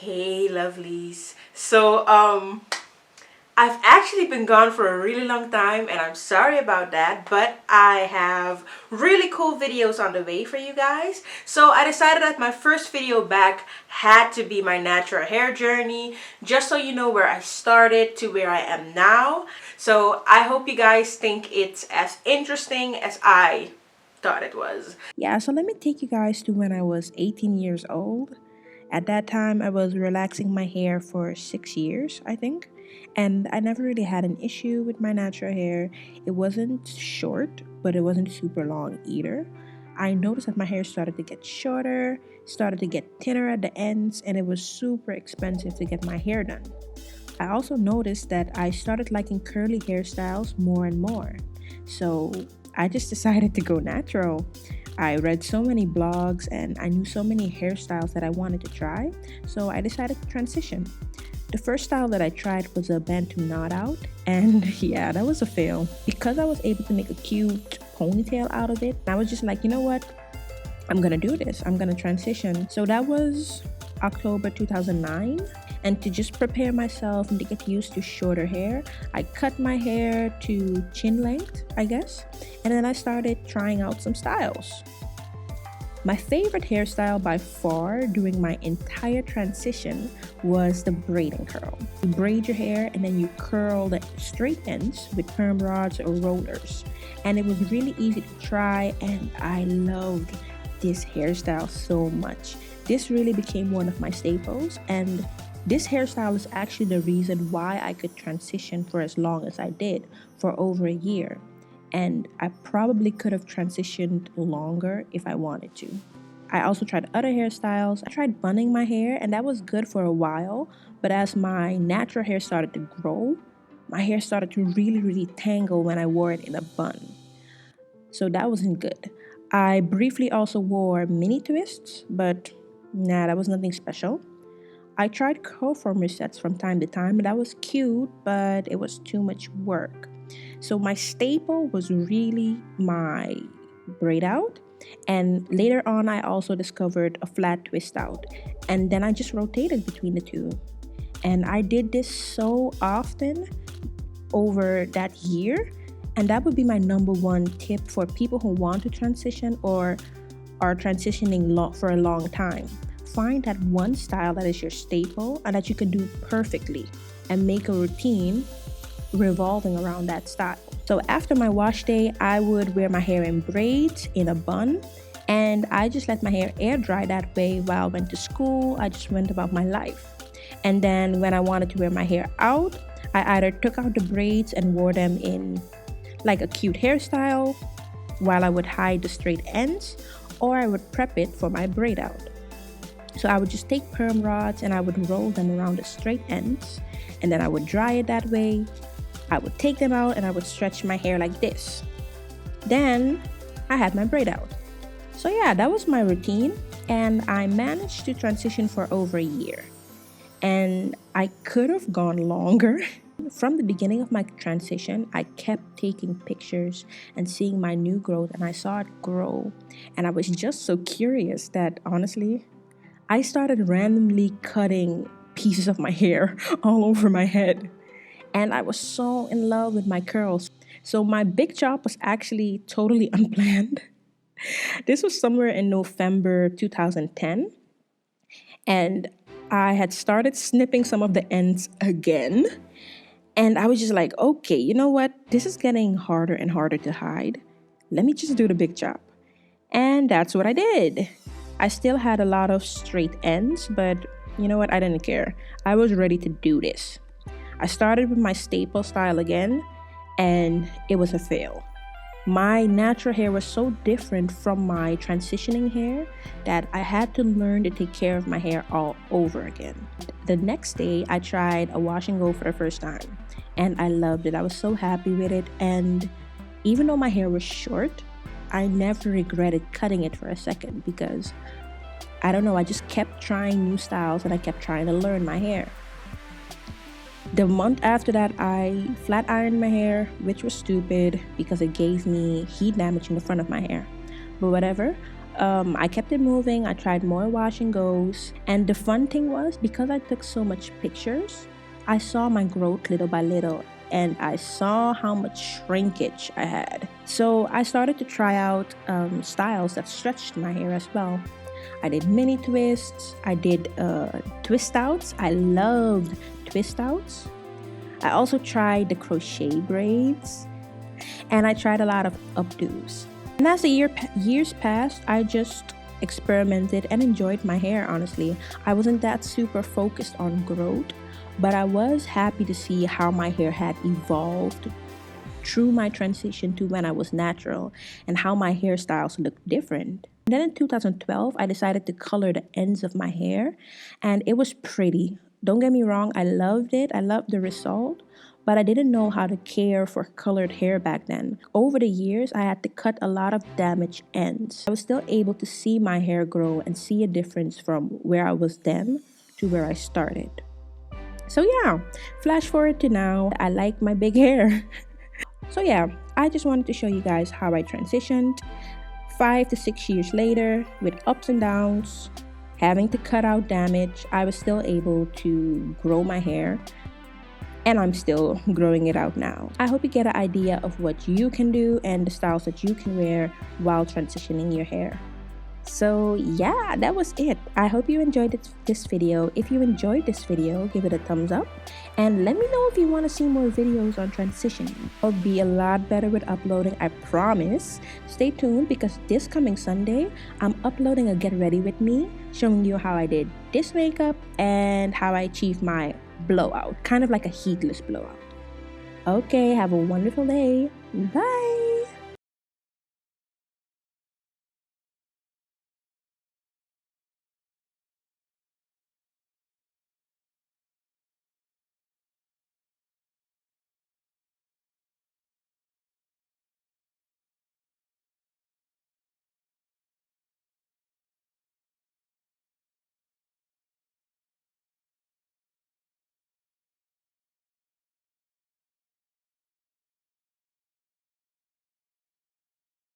Hey lovelies. I've actually been gone for a really long time and I'm sorry about that, but I have really cool videos on the way for you guys. So I decided that my first video back had to be my natural hair journey, just so you know where I started to where I am now. So I hope you guys think it's as interesting as I thought it was. Yeah, so let me take you guys to when I was 18 years old. At that time, I was relaxing my hair for 6 years, I think. And I never really had an issue with my natural hair. It wasn't short, but it wasn't super long either. I noticed that my hair started to get shorter, started to get thinner at the ends, and it was super expensive to get my hair done. I also noticed that I started liking curly hairstyles more and more. So I just decided to go natural. I read so many blogs and I knew so many hairstyles that I wanted to try, so I decided to transition. The first style that I tried was a Bantu knot out, and yeah, that was a fail. Because I was able to make a cute ponytail out of it, I was just like, you know what? I'm gonna do this. I'm gonna transition. So that was October 2009. And to just prepare myself and to get used to shorter hair, I cut my hair to chin length, I guess. And then I started trying out some styles. My favorite hairstyle by far during my entire transition was the braiding curl. You braid your hair and then you curl the straight ends with perm rods or rollers. And it was really easy to try, and I loved this hairstyle so much. This really became one of my staples, and this hairstyle is actually the reason why I could transition for as long as I did, for over a year. And I probably could have transitioned longer if I wanted to. I also tried other hairstyles. I tried bunning my hair, and that was good for a while. But as my natural hair started to grow, my hair started to really tangle when I wore it in a bun. So that wasn't good. I briefly also wore mini twists, but nah, that was nothing special. I tried curl form resets from time to time, and that was cute, but it was too much work. So my staple was really my braid out, and later on I also discovered a flat twist out, and then I just rotated between the two. And I did this so often over that year, and that would be my number one tip for people who want to transition or are transitioning for a long time. Find that one style that is your staple and that you can do perfectly, and make a routine revolving around that style. So after my wash day, I would wear my hair in braids in a bun, and I just let my hair air dry that way while I went to school. I just went about my life. And then when I wanted to wear my hair out, I either took out the braids and wore them in like a cute hairstyle while I would hide the straight ends, or I would prep it for my braid out. So I would just take perm rods and I would roll them around the straight ends, and then I would dry it that way. I would take them out and I would stretch my hair like this. Then I had my braid out. So yeah, that was my routine, and I managed to transition for over a year. And I could have gone longer. From the beginning of my transition, I kept taking pictures and seeing my new growth, and I saw it grow. And I was just so curious that honestly, I started randomly cutting pieces of my hair all over my head. And I was so in love with my curls. So my big chop was actually totally unplanned. This was somewhere in November 2010. And I had started snipping some of the ends again. And I was just like, okay, you know what? This is getting harder and harder to hide. Let me just do the big chop. And that's what I did. I still had a lot of straight ends, but you know what? I didn't care. I was ready to do this. I started with my staple style again, and it was a fail. My natural hair was so different from my transitioning hair that I had to learn to take care of my hair all over again. The next day, I tried a wash and go for the first time, and I loved it. I was so happy with it, and even though my hair was short, I never regretted cutting it for a second because, I don't know, I just kept trying new styles and I kept trying to learn my hair. The month after that, I flat ironed my hair, which was stupid because it gave me heat damage in the front of my hair. But whatever. I kept it moving. I tried more wash and goes. And the fun thing was, because I took so much pictures, I saw my growth little by little, and I saw how much shrinkage I had. So I started to try out styles that stretched my hair as well. I did mini twists. I did twist outs. I loved twist outs. I also tried the crochet braids, and I tried a lot of updos. And as the years passed, I just experimented and enjoyed my hair, honestly. I wasn't that super focused on growth, but I was happy to see how my hair had evolved through my transition to when I was natural and how my hairstyles looked different. And then in 2012, I decided to color the ends of my hair, and it was pretty. Don't get me wrong, I loved it. I loved the result, but I didn't know how to care for colored hair back then. Over the years, I had to cut a lot of damaged ends. I was still able to see my hair grow and see a difference from where I was then to where I started. So yeah, flash forward to now, I like my big hair. So yeah, I just wanted to show you guys how I transitioned 5 to 6 years later with ups and downs, having to cut out damage. I was still able to grow my hair, and I'm still growing it out now. I hope you get an idea of what you can do and the styles that you can wear while transitioning your hair. So yeah, that was it. I hope you enjoyed this video. If you enjoyed this video, give it a thumbs up and let me know if you want to see more videos on transitioning. I'll be a lot better with uploading, I promise. Stay tuned, because this coming Sunday, I'm uploading a get ready with me, showing you how I did this makeup and how I achieved my blowout, kind of like a heatless blowout. Okay, have a wonderful day. Bye.